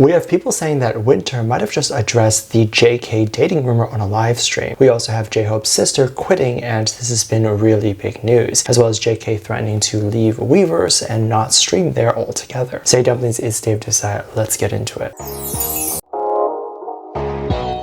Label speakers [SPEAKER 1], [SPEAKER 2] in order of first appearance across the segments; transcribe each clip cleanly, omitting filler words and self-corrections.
[SPEAKER 1] We have people saying that Winter might have just addressed the JK dating rumor on a live stream. We also have J-Hope's sister quitting, and this has been really big news, as well as JK threatening to leave Weverse and not stream there altogether. Say Dumplings, it's Dave Disci. Let's get into it.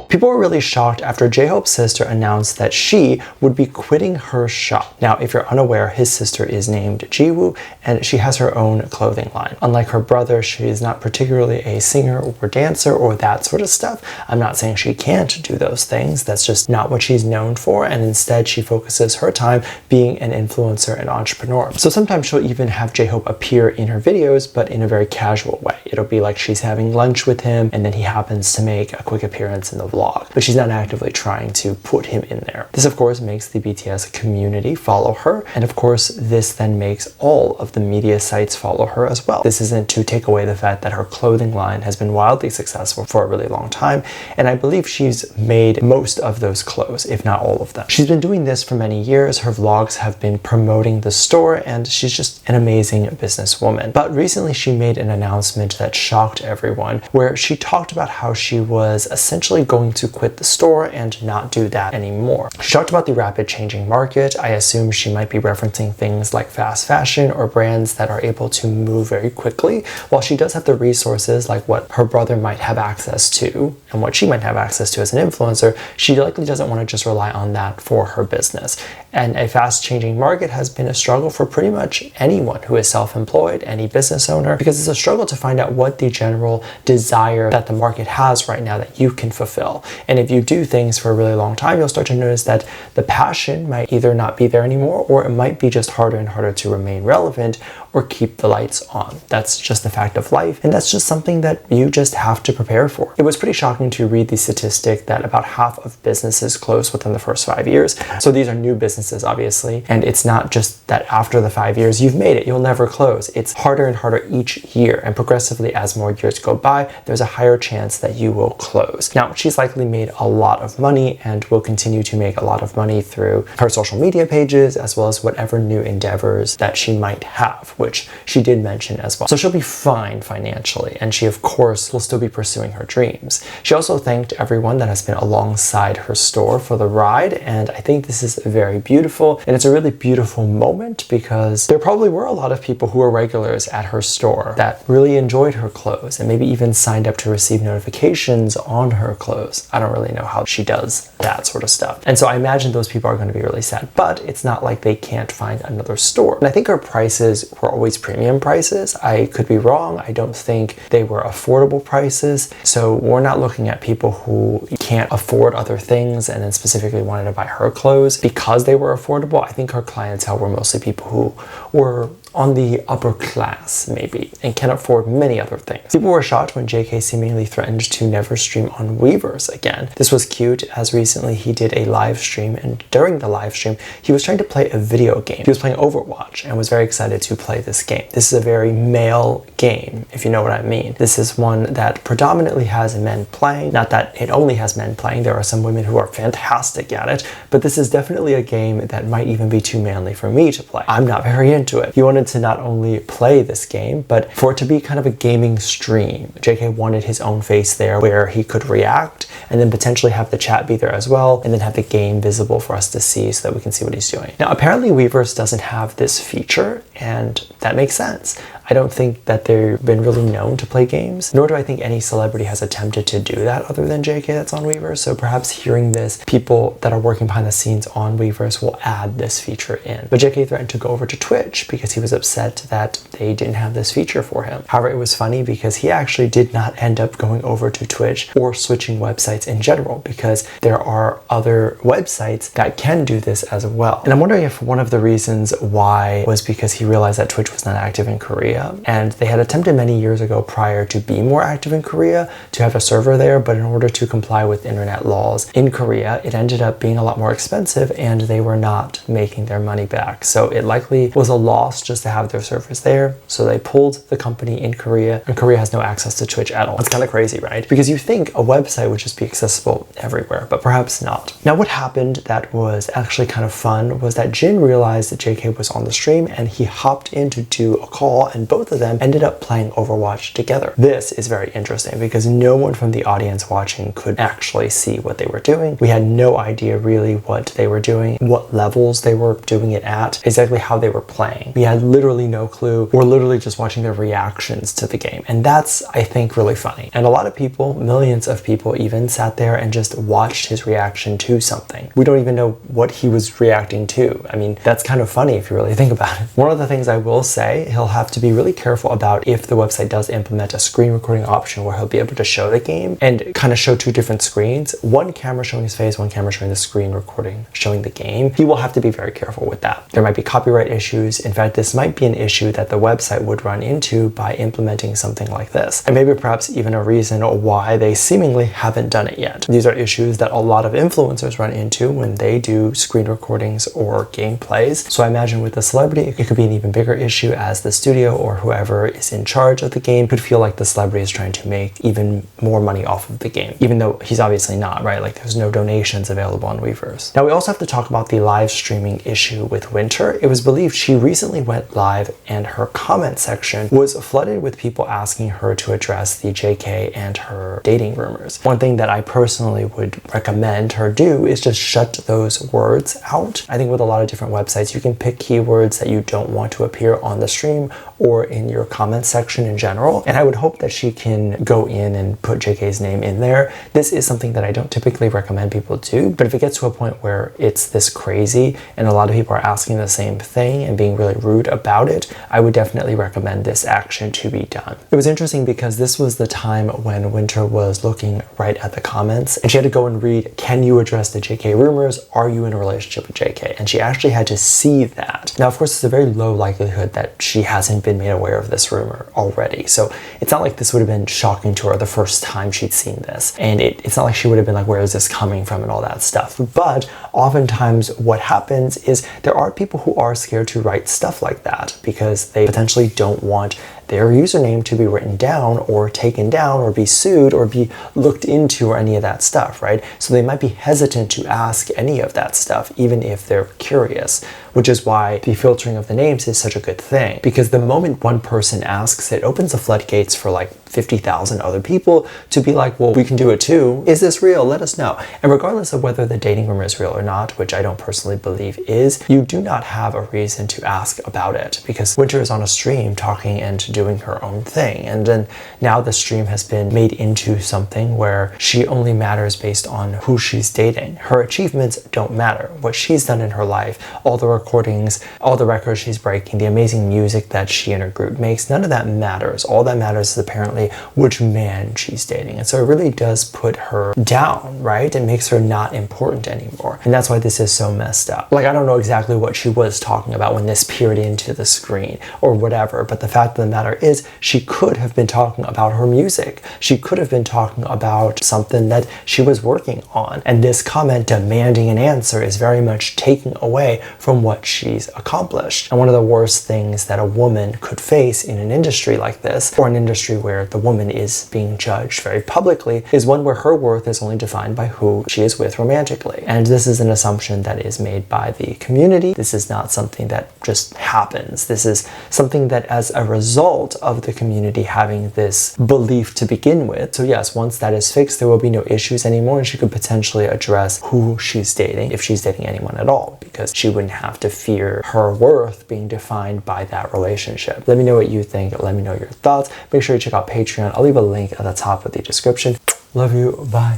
[SPEAKER 1] People were really shocked after J-Hope's sister announced that she would be quitting her shop. Now, if you're unaware, his sister is named Jiwoo, and she has her own clothing line. Unlike her brother, she is not particularly a singer or dancer or that sort of stuff. I'm not saying she can't do those things. That's just not what she's known for, and instead she focuses her time being an influencer and entrepreneur. So sometimes she'll even have J-Hope appear in her videos, but in a very casual way. It'll be like she's having lunch with him, and then he happens to make a quick appearance in the vlog. But she's not actively trying to put him in there. This of course makes the BTS community follow her, and of course this then makes all of the media sites follow her as well. This isn't to take away the fact that her clothing line has been wildly successful for a really long time, and I believe she's made most of those clothes, if not all of them. She's been doing this for many years. Her vlogs have been promoting the store, and she's just an amazing businesswoman. But recently she made an announcement that shocked everyone, where she talked about how she was essentially going to quit the store and not do that anymore. She talked about the rapid changing market. I assume she might be referencing things like fast fashion or brands that are able to move very quickly. While she does have the resources like what her brother might have access to and what she might have access to as an influencer, she likely doesn't want to just rely on that for her business. And a fast changing market has been a struggle for pretty much anyone who is self-employed, any business owner, because it's a struggle to find out what the general desire that the market has right now that you can fulfill. And if you do things for a really long time, you'll start to notice that the passion might either not be there anymore, or it might be just harder and harder to remain relevant or keep the lights on. That's just the fact of life, and that's just something that you just have to prepare for. It was pretty shocking to read the statistic that about half of businesses close within the first 5 years. So these are new businesses, obviously, and it's not just that after the 5 years you've made it, you'll never close. It's harder and harder each year, and progressively as more years go by, there's a higher chance that you will close. Now, she's likely made a lot of money and will continue to make a lot of money through her social media pages, as well as whatever new endeavors that she might have, which she did mention as well. So she'll be fine financially, and she of course will still be pursuing her dreams. She also thanked everyone that has been alongside her store for the ride, and I think this is very beautiful, and it's a really beautiful moment because there probably were a lot of people who were regulars at her store that really enjoyed her clothes and maybe even signed up to receive notifications on her clothes. I don't really know how she does that sort of stuff. And so I imagine those people are going to be really sad, but it's not like they can't find another store. And I think her prices were always premium prices. I could be wrong. I don't think they were affordable prices. So we're not looking at people who can't afford other things and then specifically wanted to buy her clothes because they were affordable. I think her clientele were mostly people who were on the upper class, maybe, and can afford many other things. People were shocked when JK seemingly threatened to never stream on Weverse again. This was cute, as recently he did a live stream, and during the live stream, he was trying to play a video game. He was playing Overwatch and was very excited to play this game. This is a very male game, if you know what I mean. This is one that predominantly has men playing. Not that it only has men playing, there are some women who are fantastic at it, but this is definitely a game that might even be too manly for me to play. I'm not very into it. He wanted to not only play this game, but for it to be kind of a gaming stream. JK wanted his own face there where he could react and then potentially have the chat be there as well, and then have the game visible for us to see so that we can see what he's doing. Now, apparently Weverse doesn't have this feature, and that makes sense. I don't think that they've been really known to play games, nor do I think any celebrity has attempted to do that other than JK that's on Weverse. So perhaps hearing this, people that are working behind the scenes on Weverse will add this feature in. But JK threatened to go over to Twitch because he was upset that they didn't have this feature for him. However, it was funny because he actually did not end up going over to Twitch or switching websites in general, because there are other websites that can do this as well. And I'm wondering if one of the reasons why was because he realized that Twitch was not active in Korea, and they had attempted many years ago prior to be more active in Korea to have a server there, but in order to comply with internet laws in Korea, it ended up being a lot more expensive and they were not making their money back. So it likely was a loss just to have their servers there. So they pulled the company in Korea, and Korea has no access to Twitch at all. It's kind of crazy, right? Because you think a website would just be accessible everywhere, but perhaps not. Now, what happened that was actually kind of fun was that Jin realized that JK was on the stream and he hopped in to do a call and and both of them ended up playing Overwatch together. This is very interesting because no one from the audience watching could actually see what they were doing. We had no idea really what they were doing, what levels they were doing it at, exactly how they were playing. We had literally no clue. We're literally just watching their reactions to the game. And that's, I think, really funny. And a lot of people, millions of people even, sat there and just watched his reaction to something. We don't even know what he was reacting to. I mean, that's kind of funny if you really think about it. One of the things I will say, he'll have to be really careful about if the website does implement a screen recording option where he'll be able to show the game and kind of show two different screens, one camera showing his face, one camera showing the screen recording, showing the game. He will have to be very careful with that. There might be copyright issues. In fact, this might be an issue that the website would run into by implementing something like this. And maybe perhaps even a reason why they seemingly haven't done it yet. These are issues that a lot of influencers run into when they do screen recordings or gameplays. So I imagine with the celebrity, it could be an even bigger issue, as the studio or whoever is in charge of the game could feel like the celebrity is trying to make even more money off of the game, even though he's obviously not, right? Like there's no donations available on Weverse. Now we also have to talk about the live streaming issue with Winter. It was believed she recently went live and her comment section was flooded with people asking her to address the JK and her dating rumors. One thing that I personally would recommend her do is just shut those words out. I think with a lot of different websites, you can pick keywords that you don't want to appear on the stream or in your comment section in general. And I would hope that she can go in and put JK's name in there. This is something that I don't typically recommend people do, but if it gets to a point where it's this crazy and a lot of people are asking the same thing and being really rude about it, I would definitely recommend this action to be done. It was interesting because this was the time when Winter was looking right at the comments and she had to go and read, can you address the JK rumors? Are you in a relationship with JK? And she actually had to see that. Now, of course, it's a very low likelihood that she hasn't been made aware of this rumor already. So it's not like this would have been shocking to her the first time she'd seen this. And it's not like she would have been like, where is this coming from and all that stuff. But oftentimes what happens is there are people who are scared to write stuff like that because they potentially don't want their username to be written down or taken down or be sued or be looked into or any of that stuff, right? So they might be hesitant to ask any of that stuff, even if they're curious, which is why the filtering of the names is such a good thing, because the moment one person asks, it opens the floodgates for like 50,000 other people to be like, well, we can do it too. Is this real? Let us know. And regardless of whether the dating rumor is real or not, which I don't personally believe is, you do not have a reason to ask about it because Winter is on a stream talking and doing her own thing. And then now the stream has been made into something where she only matters based on who she's dating. Her achievements don't matter. What she's done in her life, all the recordings, all the records she's breaking, the amazing music that she and her group makes, none of that matters. All that matters is apparently which man she's dating. And so it really does put her down, right? It makes her not important anymore. And that's why this is so messed up. Like, I don't know exactly what she was talking about when this peered into the screen or whatever, but the fact of the matter is she could have been talking about her music. She could have been talking about something that she was working on. And this comment demanding an answer is very much taking away from what she's accomplished. And one of the worst things that a woman could face in an industry like this, or an industry where the woman is being judged very publicly, is one where her worth is only defined by who she is with romantically. And this is an assumption that is made by the community. This is not something that just happens. This is something that as a result of the community having this belief to begin with. So yes, once that is fixed, there will be no issues anymore and she could potentially address who she's dating, if she's dating anyone at all, because she wouldn't have to fear her worth being defined by that relationship. Let me know what you think. Let me know your thoughts. Make sure you check out Patreon. I'll leave a link at the top of the description. Love you. Bye.